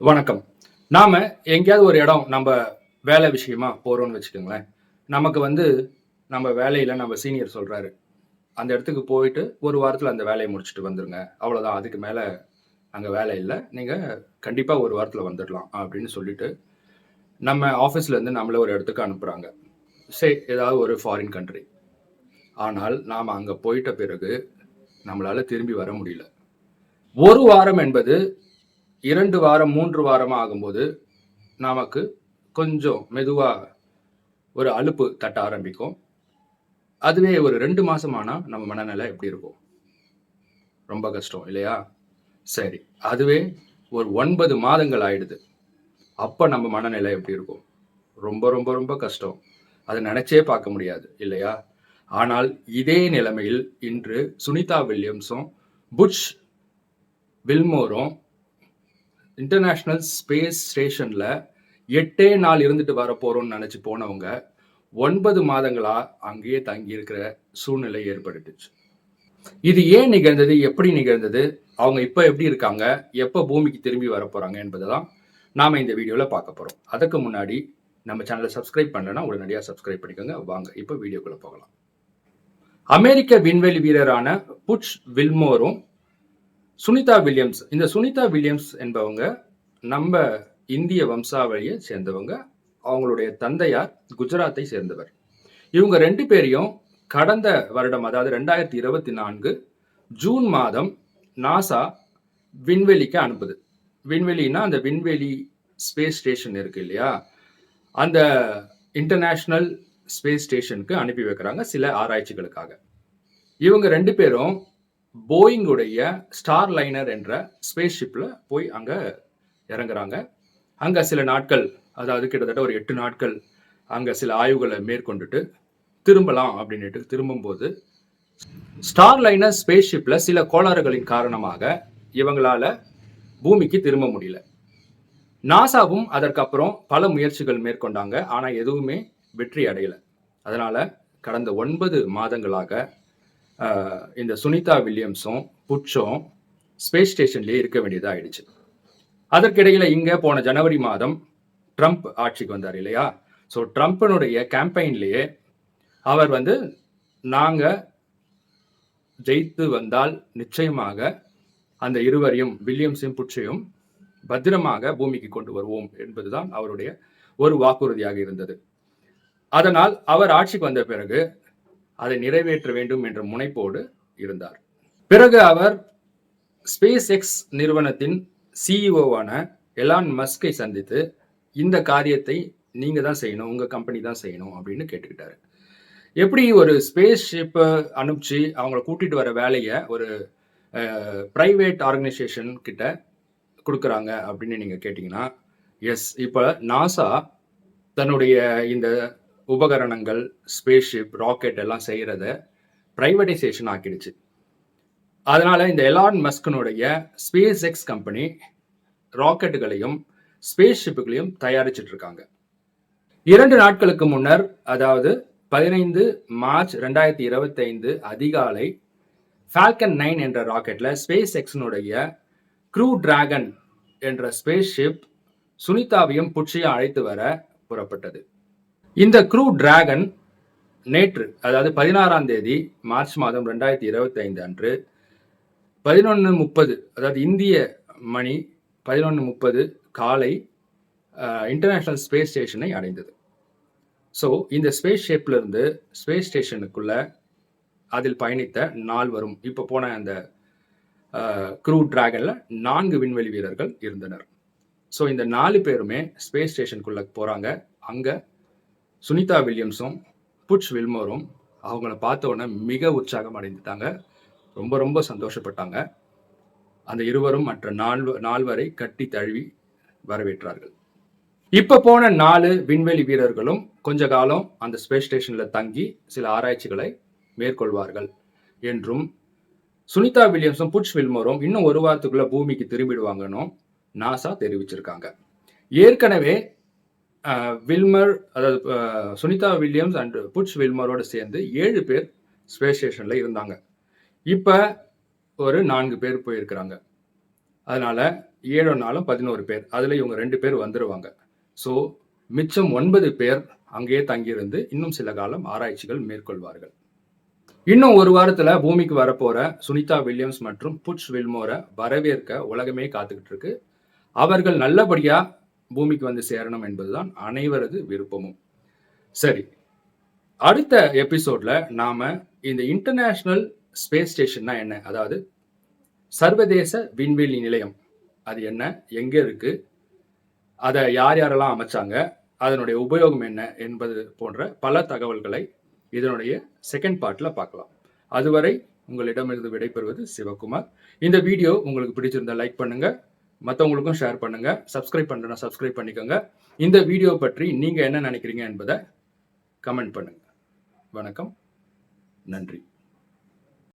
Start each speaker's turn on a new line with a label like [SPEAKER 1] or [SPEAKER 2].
[SPEAKER 1] வணக்கம். நாம எங்கேயாவது ஒரு இடம் நம்ம வேலை விஷயமா போறோம்னு வச்சுக்கோங்களேன். நமக்கு நம்ம வேலையில நம்ம சீனியர் சொல்றாரு. அந்த இடத்துக்கு போயிட்டு 1 வாரத்துல அந்த வேலைய முடிச்சுட்டு வந்துருங்க. அவ்வளோதான். அதுக்கு மேல அங்க வேலை இல்ல. நீங்க கண்டிப்பா 1 வாரத்துல வந்துடலாம் அப்படின்னு சொல்லிட்டு, நம்ம ஆஃபீஸ்ல இருந்து நம்மள ஒரு இடத்துக்கு அனுப்புறாங்க. ஏதாவது ஒரு ஃபாரின் கண்ட்ரி. ஆனால் நாம அங்க போயிட்ட பிறகு நம்மளால திரும்பி வர முடியல. 1 வாரம் என்பது 2 வாரம், 3 வாரமா ஆகும்போது நமக்கு கொஞ்சம் மெதுவா ஒரு அலுப்பு தட்ட ஆரம்பிக்கும். அதுவே ஒரு 2 மாசம் ஆனா நம்ம மனநிலை எப்படி இருக்கும்? ரொம்ப கஷ்டம் இல்லையா? சரி. அதுவே ஒரு 9 மாதங்கள் ஆயிடுது. அப்ப நம்ம மனநிலை எப்படி இருக்கும்? ரொம்ப, ரொம்ப, ரொம்ப கஷ்டம். அத நெனச்சே பார்க்க முடியாது இல்லையா? ஆனால் இதே நிலைமையில் இன்று சுனிதா வில்லியம்ஸும், புட்ச் வில்மோரும் இன்டர்நேஷனல் ஸ்பேஸ் ஸ்டேஷன்ல 8 நாள் இருந்துட்டு வரப்போறோம்னு நெனச்சு போனவங்க, 9 மாதங்களா அங்கேயே தங்கி இருக்கிற சூழ்நிலை ஏற்பட்டுச்சு. இது ஏன் நிகழ்ந்தது? எப்படி நிகழ்ந்தது? அவங்க இப்ப எப்படி இருக்காங்க? எப்ப பூமிக்கு திரும்பி வரப்போறாங்க என்பத தான் நாம இந்த வீடியோல பார்க்க போறோம். அதுக்கு முன்னாடி நம்ம சேனல சப்ஸ்கிரைப் பண்ணலன்னா உடனடியா சப்ஸ்கிரைப் பண்ணிக்கோங்க. வாங்க இப்ப வீடியோக்குள்ள போகலாம். அமெரிக்க விண்வெளி வீரரான புட்ச் வில்மோரும், சுனிதா வில்லியம்ஸ். இந்த சுனிதா வில்லியம்ஸ் என்பவங்க நம்ம இந்திய வம்சாவளியை சேர்ந்தவங்க. அவங்களுடைய தந்தையார் குஜராத்தை சேர்ந்தவர். இவங்க 2 பேரையும் கடந்த வருடம், அதாவது 2024 ஜூன் மாதம் நாசா விண்வெளிக்கு அனுப்புது. விண்வெளினா அந்த விண்வெளி ஸ்பேஸ் ஸ்டேஷன் இருக்கு இல்லையா? அந்த இன்டர்நேஷனல் ஸ்பேஸ் ஸ்டேஷனுக்கு அனுப்பி வைக்கிறாங்க சில ஆராய்ச்சிகளுக்காக. இவங்க 2 பேரும் போயிங் உடைய ஸ்டார் லைனர் என்ற ஸ்பேஸ் ஷிப்ல போய் அங்க இறங்குறாங்க. அங்க சில நாட்கள், அதாவது கிட்டத்தட்ட ஒரு 8 நாட்கள் அங்க சில ஆய்வுகளை மேற்கொண்டுட்டு திரும்பலாம் அப்படின்னுட்டு திரும்பும்போது, ஸ்டார் லைனர் ஸ்பேஸ் ஷிப்ல சில கோளாறுகளின் காரணமாக இவங்களால பூமிக்கு திரும்ப முடியல. நாசாவும் அதற்கப்புறம் பல முயற்சிகள் மேற்கொண்டாங்க. ஆனா எதுவுமே வெற்றி அடையல. அதனால கடந்த 9 மாதங்களாக இந்த சுனிதா வில்லியம்ஸும் புட்சும் ஸ்பேஸ் ஸ்டேஷன்லயே இருக்க வேண்டியதா ஆயிடுச்சு. அதற்கிடையில இங்க போன ஜனவரி மாதம் ட்ரம்ப் ஆட்சிக்கு வந்தார் இல்லையா? ஸோ ட்ரம்ப்பினுடைய கேம்பெயின்லயே அவர் நாங்க ஜெயித்து வந்தால் நிச்சயமாக அந்த இருவரையும், வில்லியம்ஸையும் புட்சையும் பத்திரமாக பூமிக்கு கொண்டு வருவோம் என்பதுதான் அவருடைய ஒரு வாக்குறுதியாக இருந்தது. அதனால் அவர் ஆட்சிக்கு வந்த பிறகு அதை நிறைவேற்ற வேண்டும் என்ற முனைப்போடு இருந்தார். பிறகு அவர் ஸ்பேஸ் எக்ஸ் நிறுவனத்தின் சிஇஓவான எலான் மஸ்கை சந்தித்து இந்த காரியத்தை நீங்க தான் செய்யணும், உங்க கம்பெனி தான் செய்யணும் அப்படின்னு கேட்டுக்கிட்டாரு. எப்படி ஒரு ஸ்பேஸ் ஷிப்பை அனுப்பிச்சு அவங்கள கூட்டிட்டு வர வேலையை ஒரு பிரைவேட் ஆர்கனைசேஷன் கிட்ட கொடுக்குறாங்க அப்படின்னு நீங்க கேட்டீங்கன்னா, எஸ். இப்ப நாசா தன்னுடைய இந்த உபகரணங்கள், ஸ்பேஸ் ஷிப், ராக்கெட் எல்லாம் செய்யறத பிரைவேடைசேஷன் ஆக்கிடுச்சு. அதனால இந்த எலான் மஸ்கனுடைய ஸ்பேஸ் எக்ஸ் கம்பெனி ராக்கெட்டுகளையும் ஸ்பேஸ் ஷிப்புகளையும் தயாரிச்சுட்டு இருக்காங்க. 2 நாட்களுக்கு முன்னர், அதாவது 15 மார்ச் 2025 அதிகாலை ஃபால்கன் 9 என்ற ராக்கெட்ல ஸ்பேஸ் எக்ஸினுடைய க்ரூ டிராகன் என்ற ஸ்பேஸ் ஷிப் சுனிதாவையும் புட்சையும் அழைத்து வர புறப்பட்டது. இந்த க்ரூ டிராகன் நேற்று, அதாவது 16ஆம் தேதி மார்ச் மாதம் 2025 அன்று 11:30, அதாவது இந்திய மணி 11:30 காலை இன்டர்நேஷனல் ஸ்பேஸ் ஸ்டேஷனை அடைந்தது. ஸோ இந்த ஸ்பேஸ் ஷிப்ல இருந்து ஸ்பேஸ் ஸ்டேஷனுக்குள்ள அதில் பயணித்த 4 வரும். இப்போ போன அந்த க்ரூ டிராகன்ல 4 விண்வெளி வீரர்கள் இருந்தனர். ஸோ இந்த 4 பேருமே ஸ்பேஸ் ஸ்டேஷனுக்குள்ள போறாங்க. அங்க சுனிதா வில்லியம்ஸும் புட்ச் வில்மோரும் அவங்கள பார்த்த உடனே மிக உற்சாகம் அடைந்துட்டாங்க. ரொம்ப ரொம்ப சந்தோஷப்பட்டாங்க. அந்த இருவரும் மற்ற 4வரை கட்டி தழுவி வரவேற்றார்கள். இப்ப போன 4 விண்வெளி வீரர்களும் கொஞ்ச காலம் அந்த ஸ்பேஸ் ஸ்டேஷன்ல தங்கி சில ஆராய்ச்சிகளை மேற்கொள்வார்கள் என்றும், சுனிதா வில்லியம்ஸும் புட்ச் வில்மோரும் இன்னும் 1 வாரத்துக்குள்ள பூமிக்கு திரும்பிடுவாங்கன்னு நாசா தெரிவிச்சிருக்காங்க. ஏற்கனவே வில்மர், அதாவது சுனிதா வில்லியம்ஸ் அண்ட் புட்ச் வில்மரோட சேர்ந்து 7 பேர் ஸ்பேஸ் ஸ்டேஷன்ல இருந்தாங்க. இப்ப ஒரு 4 பேர் போயிருக்கிறாங்க. அதனால 7 நாளும் 11 பேர். அதுல இவங்க 2 பேர் வந்துருவாங்க. ஸோ மிச்சம் 9 பேர் அங்கேயே தங்கியிருந்து இன்னும் சில காலம் ஆராய்ச்சிகள் மேற்கொள்வார்கள். இன்னும் ஒரு வாரத்துல பூமிக்கு வரப்போற சுனிதா வில்லியம்ஸ் மற்றும் புட்ச் வில்மோரை வரவேற்க உலகமே காத்துக்கிட்டு இருக்கு. அவர்கள் நல்லபடியா பூமிக்கு வந்து சேரணும் என்பதுதான் அனைவரது விருப்பமும். சரி, அடுத்த எபிசோட்ல நாம இந்த இன்டர்நேஷனல் ஸ்பேஸ் ஸ்டேஷன்னா என்ன, அதாவது சர்வதேச விண்வெளி நிலையம் அது என்ன, எங்க இருக்கு, அதை யார் யாரெல்லாம் அமைச்சாங்க, அதனுடைய உபயோகம் என்ன என்பது போன்ற பல தகவல்களை இதனுடைய செகண்ட் பார்ட்ல பார்க்கலாம். அதுவரை உங்களிடமிருந்து விடைபெறுவது சிவகுமார். இந்த வீடியோ உங்களுக்கு பிடிச்சிருந்தா லைக் பண்ணுங்க, மற்றவங்களுக்கும் ஷேர் பண்ணுங்க, சப்ஸ்கிரைப் பண்ணுறேன்னா சப்ஸ்கிரைப் பண்ணிக்கோங்க. இந்த வீடியோ பற்றி நீங்க என்ன நினைக்கிறீங்க என்பதை கமெண்ட் பண்ணுங்க. வணக்கம், நன்றி.